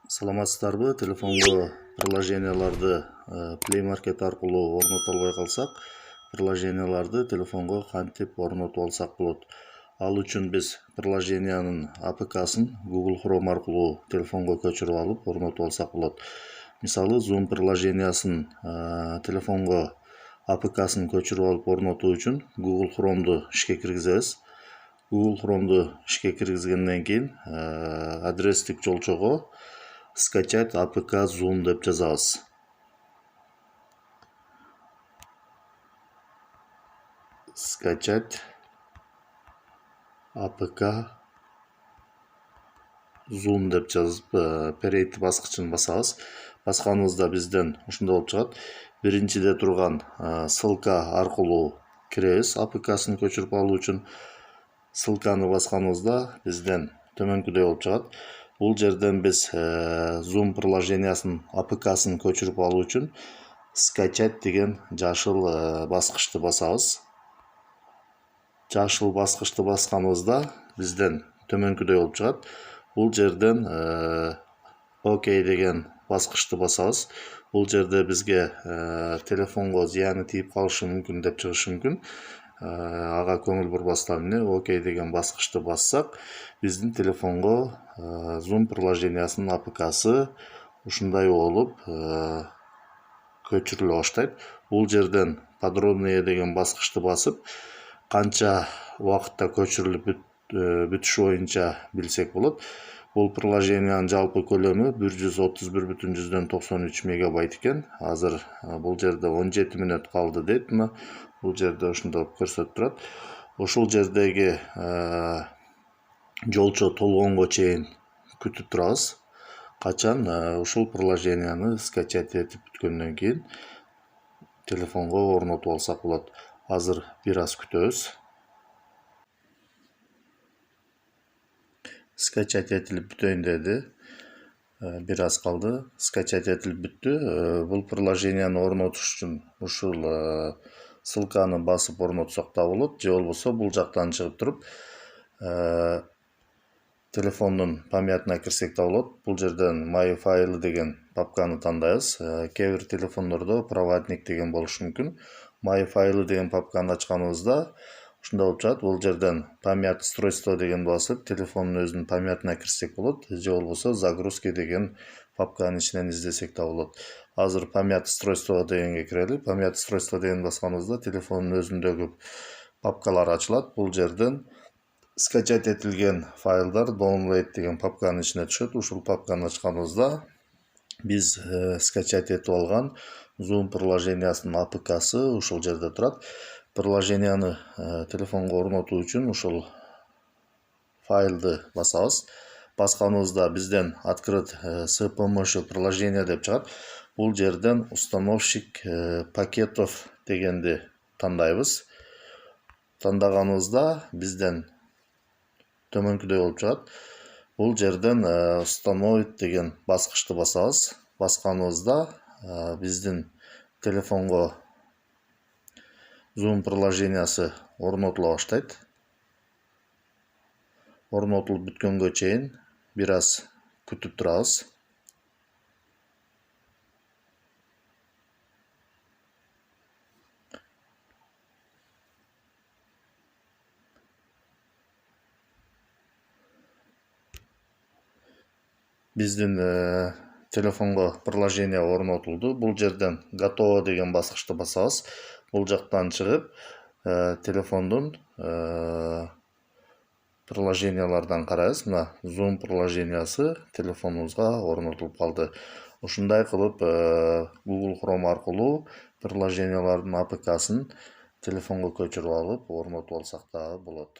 Саламатсыздарбы? Телефонго приложенияларды Play Market аркылуу орното албай калсак, приложенияларды телефонго кантип орнотуп алсак болот? Ал үчүн биз приложениянын APK-сын Google Chrome аркылуу телефонго көчүрүп алып орнотуп алсак болот. Мисалы, Zoom приложениясын телефонго APK-сын көчүрүп алып орнотуу үчүн Google Chrome'ду ишке киргизебиз. Google Chrome'ду ишке киргизгенден кийин адрестик жолчого скачать APK Zoom деп жазабыз. Скачать APK Zoom деп жазып, перейти баскычын басабыз. Басканыбызда бизден ушундай болуп чыгат. Биринчиде турган ссылка аркылуу киребиз. APK-сын көчүрүп алуу үчүн ссылканы басканыбызда бизден төмөнкүдөй болуп чыгат. Бул жерден биз Zoom приложениясын APK-сын көчүрүп алуу үчүн скачать деген жашыл баскычты басабыз. Жашыл баскычты басканыбызда бизден төмөнкүдөй болуп чыгат. Бул жерден OK деген баскычты басабыз. Бул жерде бизге телефонго зыяны тийип калышы мүмкүн деп чыгышы мүмкүн. Ага көңүл бурбастан эмне OK деген баскычты бассак, биздин телефонго Zoom приложениясынын APK-сы ушундай болуп көчүрүлө баштайт. Бул жерден подробнее деген баскычты басып, канча убакытта көчүрүлүп бүтүшү боюнча билсек болот. Бул приложениянын жалпы көлөмү 131,93 мегабайт экен. Азыр бул жерде 17 мүнөт калды дейт. Бул жерде ушундай көрсөтүп турат. Ошол жердеги жолчо толгонго чейин күтүп турабыз. Качан ушул приложенияны скачать этип бүткөндөн кийин телефонго орнотуп алсак болот. Азыр бир аз күтөбүз. Скачать этилип бүтөйүн деди. Бир аз калды. Скачать этилип бүттү. Бул приложенияны орнотуш үчүн ушул ссылканы басып орнотсок да болот, же болбосо бул жактан чыгып туруп телефондун памятына кирсек да болот. Бул жерден My File деген папканы тандайбыз. Кээ бир телефондордо проводник деген болушу мүмкүн. My File деген папканы ачканыбызда ушундай болуп чыгат. Бул жерден память устройство деген басып, телефондун өзүнүн памятына кирсек болот, же болбосо загрузки деген папканын ичинен издесек да болот. Азыр память устройство дегенге кирели. Память устройство деген басканыбызда телефондун өзүндөгү папкалар ачылат. Бул жерден скачать этилген файлдар download деген папканын ичине түшөт. Ушул папканы ачканыбызда биз скачать этип алган Zoom приложениясынын APK-сы ушул жерде турат. Приложенияны телефонго орнотуу үчүн ушул файлды басабыз. Басканыбызда бизден открыть с помощью приложения деп чыгат. Бул жерден установщик пакетов дегенди тандайбыз. Тандаганыбызда бизден төмөнкүдөй болуп чыгат. Бул жерден установить деген баскычты басабыз. Басканыбызда биздин телефонго Zoom приложениясы орнотула баштайт. Орнотулуп бүткөнгө чейин бир аз күтүп турабыз. Биздин телефонго приложение орнотулду. Бул жерден готово деген баскычты басабыз. Бул жактан чыгып, телефондун приложениялардан карайбыз. Мына Zoom приложениясы телефонубузга орнотулуп калды. Ушундай кылып Google Chrome аркылуу приложениялардын APK-сын телефонго көчүрүп алып орнотуп алсак да болот.